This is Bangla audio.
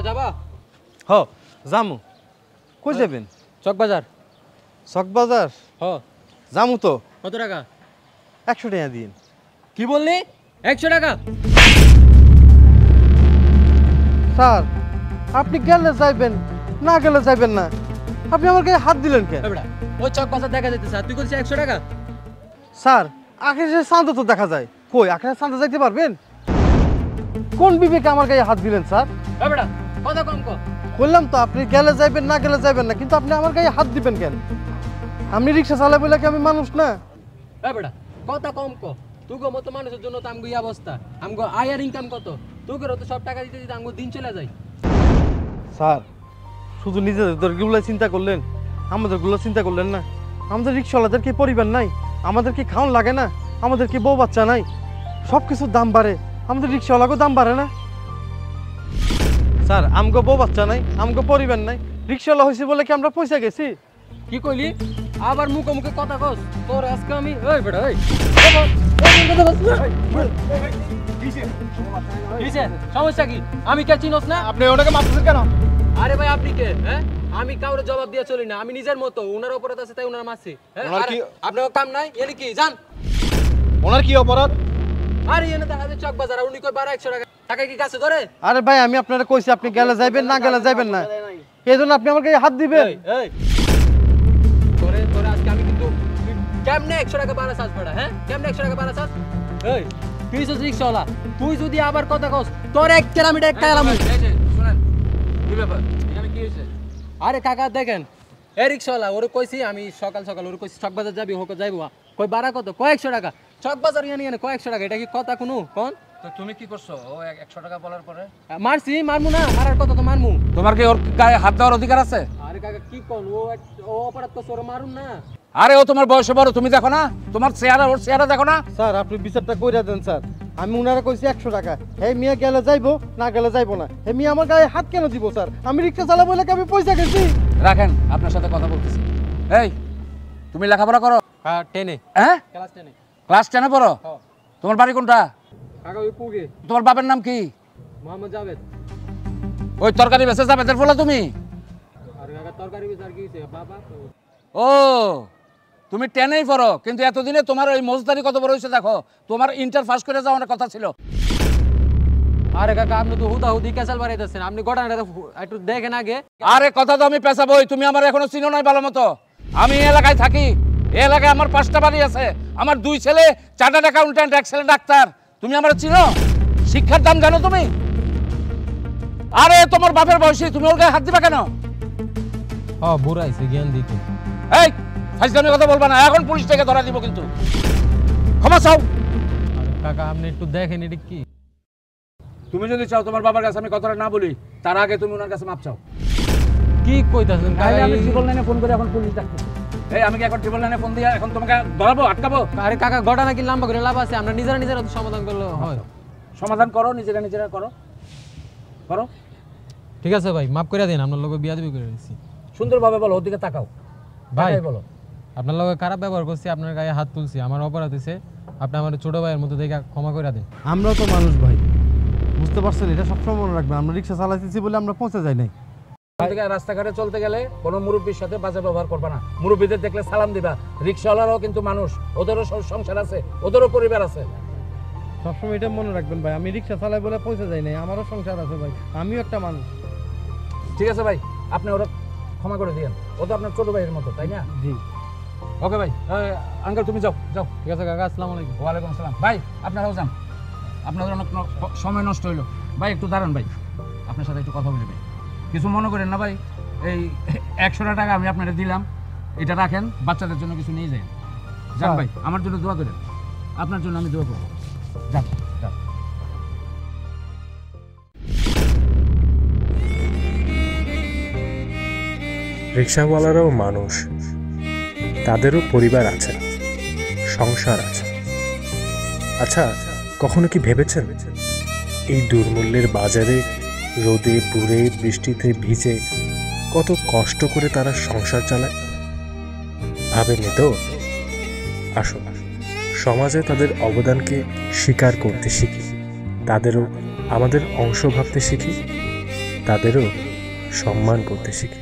যাবা? হ জামু। কই যাবেন? চকবাজার। চকবাজার? হ। জামু তো। কত টাকা? 100 টাকা দিন। কি বললি? 100 টাকা? স্যার আপনি গেলে যাইবেন, না গেলে যাইবেন না। আপনি আমার গায়ে হাত দিলেন কেন? বেটা ওই চকবাজার দেখা যাইতেছে আর তুই বলছিস 100 টাকা? স্যার আকাশের চাঁদ তো দেখা যায়। কই আকাশের চাঁদে যাইতে পারবেন? কোন বিবেকে আমার গায়ে হাত দিলেন স্যার? বেটা কথা কম কর। বললাম তো আপনি গেলে যাইবেন, না গেলে যাইবেন না, কিন্তু আপনি আমার গায়ে হাত দিবেন কেন? আপনি রিক্সা চালাই বলে কি আমি মানুষ না? বেটা কথা কম কর। তুগো মতো মানুষের জন্য তো আমগো এই অবস্থা। আমগো আয় আর ইনকাম কত? তুগের তো সব টাকা দিতে দিতে আমগো দিন চলে যায়। স্যার শুধু নিজেদেরগুলো চিন্তা করলেন, আমাদেরগুলো চিন্তা করলেন না? আমাদের রিক্সাওয়ালাদের কি পরিবার নাই? আমাদের কি খাওয়ান লাগে না? আমাদের কি বউ বাচ্চা নাই? সব কিছুর দাম বাড়ে, আমাদের রিক্সাওয়ালাকেও দাম বাড়ে না? স্যার আমগো বউ বাচ্চা নাই, আমগো পরিবার নাই, রিক্সাওয়ালা হয়েছে বলে কি আমরা পয়সা গেছি? কি কইলি? আবার মুখে মুখে কথা কস। তোর আজকে আমি এই বেটা এই সমস্যা কি? আমি কে চিনোস না? আপনি ওনাকে মারতেছেন কেন? আরে ভাই আপনি কে? হ্যাঁ আমি কাউরে জবাব দিয়ে চলি না। আমি নিজের মতো ওনার অপরাধ আছে তাই ওনার মাসি। আপনার কাম নাই এনে কি জান? ওনার কি অপরাধ? আরে এনে দেখা যায় চক বাজার উনি কই 1200 টাকা টাকা কি কাছে ধরে? আরে ভাই আমি আপনারা কইছি আপনি গেলে যাইবেন, না গেলে যাইবেন না, এই জন্য আপনি আমার গায়ে হাত দিবেন? এই তোরে তোরে আজকে আমি কিন্তু কেমনে 100 টাকা বাড়া চাস বেটা? হ্যাঁ কেমনে 100 টাকা বাড়া চাস? এই তুই তো রিকশাওয়ালা, তুই যদি আবার কথা কস তোর এক কেরামিটা এক কালাম। শুনেন কি ব্যাপার এখানে কি হইছে? আরে কাকা দেখেন এই রিকশাওয়ালা ওরে কইছি আমি সকাল সকাল ওরে কইছি চকবাজার যাবি হোক যাইবো কই বাড়া কত? কয় 100 টাকা। চকবাজার ইয়ানি কয় 100 টাকা, এটা কি কথা কোনো কোন? তো তুমি কি করছো? ও 100 টাকা বলার পরে মারছি মারমু না? মারার কথা তো মারমু। তোমার কি ওর গায়ে হাত দেওয়ার অধিকার আছে? আরে কাকা কি কোন? ও অপরাধ করছে ওরে মারুন না। আরে ও তোমার বয়সে বড়, তুমি দেখো না? তোমার চেহারা ওর চেহারা দেখো না? স্যার আপনি বিচারটা কইরা দেন স্যার। আমি উনারা কইছি 100 টাকা, হে মিয়া গেলে যাইবো, না গেলে যাইবো না। হে মিয়া আমার গায়ে হাত কেন দিব স্যার? আমি রিক্সা চালাবো বলে কি আমি পয়সা গেছি? রাখেন, আপনার সাথে কথা বলতেছি। এই তুমি লেখাপড়া করো? হ্যাঁ 10 এ হ্যাঁ ক্লাস 10 এ। ক্লাস 10 এ পড়ো? হ্যাঁ। তোমার বাড়ি কোনটা? কাকা ওই পুগে তোমার বাবার নাম কি? মোহাম্মদ জাভেদ। ওই তরকারি বেচে যাবে এদের ফলে তুমি? আর কাকা তরকারি বিচার কি হইছে বাবা? ও তুমি 10 এই পড়ো, কিন্তু এতদিনে তোমার ওই মজদারি কত বড় হয়েছে দেখো। তোমার ইন্টার পাস করে যাওয়ার কথা ছিল। আরে কাকা আপনি তো হুদাহুদি ক্যাসাল বাড়াইতেছেন, আপনি ঘটনাটা একটু দেখেন আগে। আরে কথা তো আমি পেছাবই, তুমি আমার এখনো চিনো নাই ভালো মতো। আমি এই এলাকায় থাকি, এই এলাকায় আমার 5টা বাড়ি আছে, আমার 2 ছেলে চার্টার্ড অ্যাকাউন্ট্যান্ট, এক ছেলে ডাক্তার। তুমি আমার চিনো? শিক্ষার দাম জানো তুমি? আরে তোমার বাপের বয়সী, তুমি ওর গায়ে হাত দিবা কেন? হ্যাঁ বুড়াইছে জ্ঞান দিতে। এই ফাইজলামি কথা বলবা না, এখন পুলিশ থেকে ধরা দিব কিন্তু। ক্ষমা চাও। কাকা আপনি একটু দেখেন এটা কি? তুমি যদি চাও তোমার বাবার কাছে আমি কথাটা না বলি, তার আগে তুমি ওনার কাছে মাপ চাও। কি কইতাছেন কাকা? আমি ট্রিপল লাইনে ফোন করে এখন পুলিশ ডাকতেছি। এই আমি কি এখন ট্রিপল লাইনে ফোন দিয়ে এখন তোমাকে ধরাবো, আটকাবো? আরে কাকা ঘটনা কি লম্বা করে লাভ আছে? আমরা নিজেরা নিজেরা তো সমাধান করলে হয়। সমাধান করো, নিজেরা নিজেরা করো করো। ঠিক আছে ভাই মাফ করে দিন, আপনার লগে বিয়া দিবি করে দিছি। সুন্দরভাবে বলো, ওদিকে তাকাও ভাই বলো। আপনার লগে খারাপ ব্যবহার করছি, আপনার গায়ে হাত তুলছি, আমার অপরাধ হইছে। আপনি আমার ছোট ভাইয়ের মতো দেখে ক্ষমা করে দেন। আমরাও তো মানুষ ভাই, বুঝতে পারছেন? এটা সবসময় মনে রাখবেন, আমরা রিক্সা চালাইতেছি বলে আমরা পৌঁছে যাই নাই। রাস্তাঘাটে চলতে গেলে কোনো মুরব্বীর সাথে বাজে ব্যবহার করবা না। মুরব্বীদের দেখলে সালাম দিবা। রিক্সাওয়ালারাও কিন্তু মানুষ, ওদেরও সংসার আছে, ওদেরও পরিবার আছে। সবসময় এটা মনে রাখবেন ভাই, আমি রিক্সা চালাই বলে পৌঁছে যাই নাই, আমারও সংসার আছে ভাই, আমিও একটা মানুষ। ঠিক আছে ভাই, আপনি ওরা ক্ষমা করে দিয়েন, ও তো আপনার ছোট ভাইয়ের মতো, তাই না? জি ওকে ভাই। আঙ্কেল তুমি যাও যাও। ঠিক আছে কাকা, আসসালামু আলাইকুম। ওয়ালাইকুম আসসালাম। ভাই আপনারাও যান, আপনাদের অনেক সময় নষ্ট হইলো। ভাই একটু দাঁড়ান ভাই, আপনার সাথে একটু কথা বলি ভাই। কিছু মনে করেন না ভাই, এই 100 টাকা আমি আপনারা দিলাম, এটা রাখেন, বাচ্চাদের জন্য কিছু নিয়ে যান। যান ভাই, আমার জন্য দোয়া করেন, আপনার জন্য আমি দোয়া করবো। যান যান। রিক্সাওয়ালারাও মানুষ, তাদেরও পরিবার আছে, সংসার আছে। আচ্ছা, কখনো কি ভেবেছেন এই দুর্মূল্যের বাজারে রোদে পুড়ে বৃষ্টিতে ভিজে কত কষ্ট করে তারা সংসার চালায়? ভাবেনি তো? আসুন সমাজে তাদের অবদানকে স্বীকার করতে শিখি, তাদেরও আমাদের অংশ ভাবতে শিখি। তাদেরও সম্মান করতে শিখি।